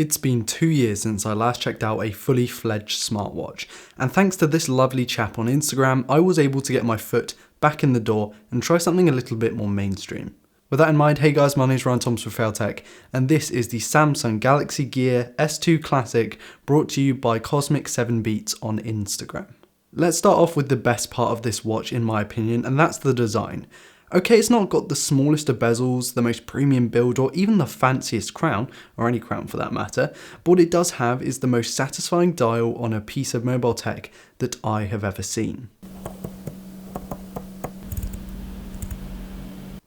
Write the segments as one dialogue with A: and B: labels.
A: It's been 2 years since I last checked out a fully fledged smartwatch, and thanks to this lovely chap on Instagram, I was able to get my foot back in the door and try something a little bit more mainstream. With that in mind, hey guys, my name is Ryan Thomas with Failtech, and this is the Samsung Galaxy Gear S2 Classic, brought to you by Cosmic 7 Beats on Instagram. Let's start off with the best part of this watch in my opinion, and that's the design. Okay, it's not got the smallest of bezels, the most premium build, or even the fanciest crown, or any crown for that matter, but what it does have is the most satisfying dial on a piece of mobile tech that I have ever seen.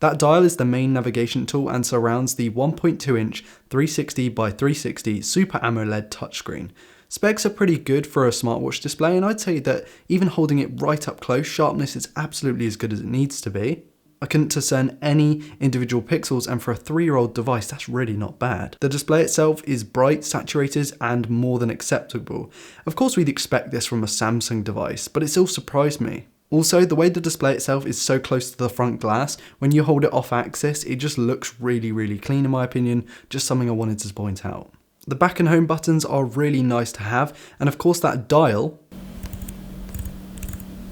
A: That dial is the main navigation tool and surrounds the 1.2-inch 360 by 360 Super AMOLED touchscreen. Specs are pretty good for a smartwatch display, and I'd say that even holding it right up close, sharpness is absolutely as good as it needs to be. I couldn't discern any individual pixels, and for a 3-year-old device that's really not bad. The display itself is bright, saturated and more than acceptable. Of course we'd expect this from a Samsung device, but it still surprised me. Also, the way the display itself is so close to the front glass, when you hold it off axis it just looks really clean in my opinion, just something I wanted to point out. The back and home buttons are really nice to have, and of course that dial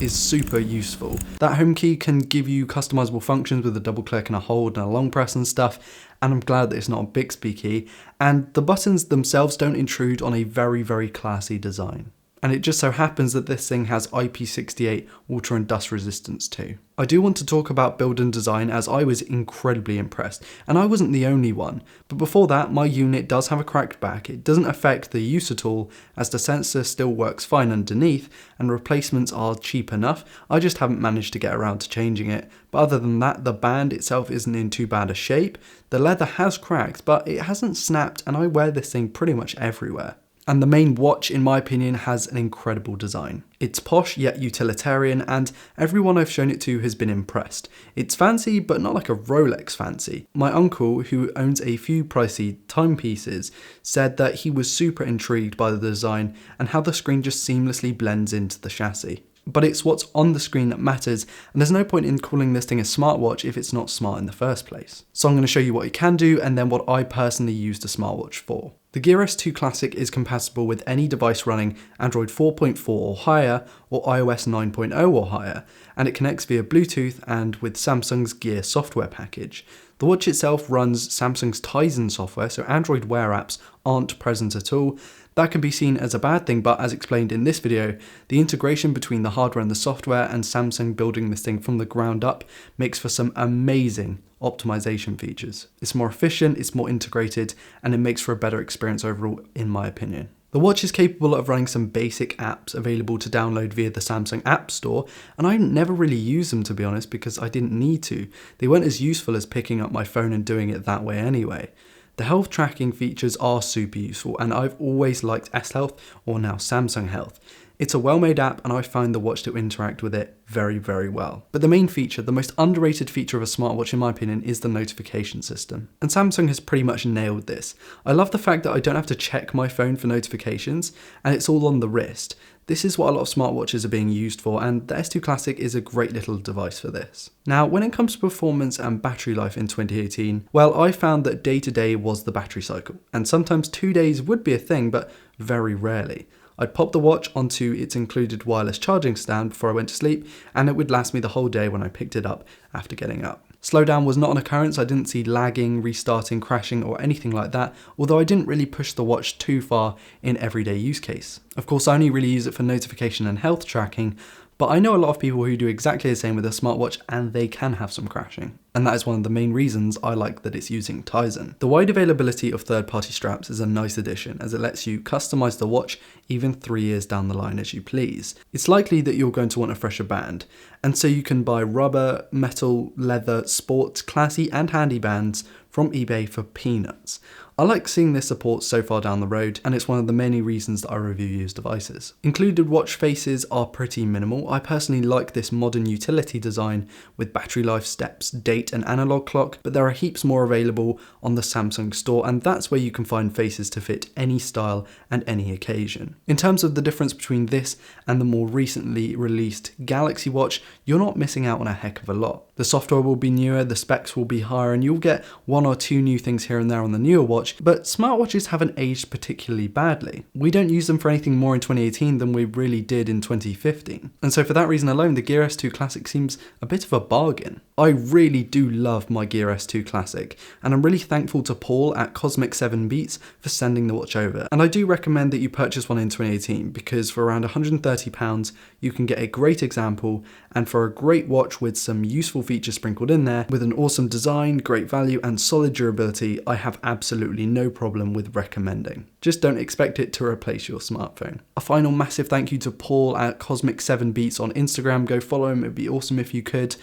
A: is super useful. That home key can give you customizable functions with a double click and a hold and a long press and stuff, and I'm glad that it's not a Bixby key, and the buttons themselves don't intrude on a very classy design. And it just so happens that this thing has IP68 water and dust resistance too. I do want to talk about build and design, as I was incredibly impressed, and I wasn't the only one. But before that, my unit does have a cracked back. It doesn't affect the use at all, as the sensor still works fine underneath, and replacements are cheap enough. I just haven't managed to get around to changing it. But other than that, the band itself isn't in too bad a shape. The leather has cracked, but it hasn't snapped, and I wear this thing pretty much everywhere. And the main watch, in my opinion, has an incredible design. It's posh yet utilitarian, and everyone I've shown it to has been impressed. It's fancy, but not like a Rolex fancy. My uncle, who owns a few pricey timepieces, said that he was super intrigued by the design and how the screen just seamlessly blends into the chassis. But it's what's on the screen that matters, and there's no point in calling this thing a smartwatch if it's not smart in the first place. So I'm going to show you what it can do, and then what I personally use the smartwatch for. The Gear S2 Classic is compatible with any device running Android 4.4 or higher, or iOS 9.0 or higher, and it connects via Bluetooth and with Samsung's Gear software package. The watch itself runs Samsung's Tizen software, so Android Wear apps aren't present at all. That can be seen as a bad thing, but as explained in this video, the integration between the hardware and the software, and Samsung building this thing from the ground up, makes for some amazing optimization features. It's more efficient, it's more integrated, and it makes for a better experience overall, in my opinion. The watch is capable of running some basic apps available to download via the Samsung App Store, and I never really used them, to be honest, because I didn't need to. They weren't as useful as picking up my phone and doing it that way anyway. The health tracking features are super useful, and I've always liked S Health, or now Samsung Health. It's a well-made app, and I find the watch to interact with it very well. But the main feature, the most underrated feature of a smartwatch in my opinion, is the notification system. And Samsung has pretty much nailed this. I love the fact that I don't have to check my phone for notifications, and it's all on the wrist. This is what a lot of smartwatches are being used for, and the S2 Classic is a great little device for this. Now, when it comes to performance and battery life in 2018, well, I found that day to day was the battery cycle, and sometimes 2 days would be a thing, but very rarely. I'd pop the watch onto its included wireless charging stand before I went to sleep, and it would last me the whole day when I picked it up after getting up. Slowdown was not an occurrence. I didn't see lagging, restarting, crashing, or anything like that, although I didn't really push the watch too far in everyday use case. Of course, I only really use it for notification and health tracking, but I know a lot of people who do exactly the same with a smartwatch, and they can have some crashing. And that is one of the main reasons I like that it's using Tizen. The wide availability of third-party straps is a nice addition, as it lets you customize the watch even 3 years down the line as you please. It's likely that you're going to want a fresher band, and so you can buy rubber, metal, leather, sports, classy and handy bands from eBay for peanuts. I like seeing this support so far down the road, and it's one of the many reasons that I review used devices. Included watch faces are pretty minimal. I personally like this modern utility design with battery life, steps, date and analog clock, but there are heaps more available on the Samsung store, and that's where you can find faces to fit any style and any occasion. In terms of the difference between this and the more recently released Galaxy Watch, you're not missing out on a heck of a lot. The software will be newer, the specs will be higher, and you'll get 1 or 2 new things here and there on the newer watch, but smartwatches haven't aged particularly badly. We don't use them for anything more in 2018 than we really did in 2015. And so for that reason alone, the Gear S2 Classic seems a bit of a bargain. I really do love my Gear S2 Classic, and I'm really thankful to Paul at Cosmic 7 Beats for sending the watch over. And I do recommend that you purchase one in 2018 because for around £130 you can get a great example, and for a great watch with some useful features sprinkled in there, with an awesome design, great value and solid durability, I have absolutely no problem with recommending. Just don't expect it to replace your smartphone. A final massive thank you to Paul at Cosmic 7 Beats on Instagram. Go follow him, it'd be awesome if you could.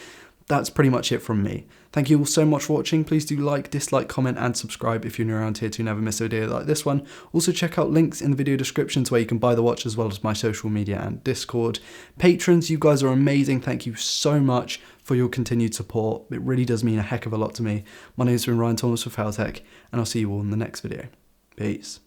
A: That's pretty much it from me. Thank you all so much for watching. Please do like, dislike, comment and subscribe if you're new around here to never miss a video like this one. Also check out links in the video descriptions where you can buy the watch, as well as my social media and Discord. Patrons, you guys are amazing. Thank you so much for your continued support. It really does mean a heck of a lot to me. My name's been Ryan Thomas for Failtech, and I'll see you all in the next video. Peace.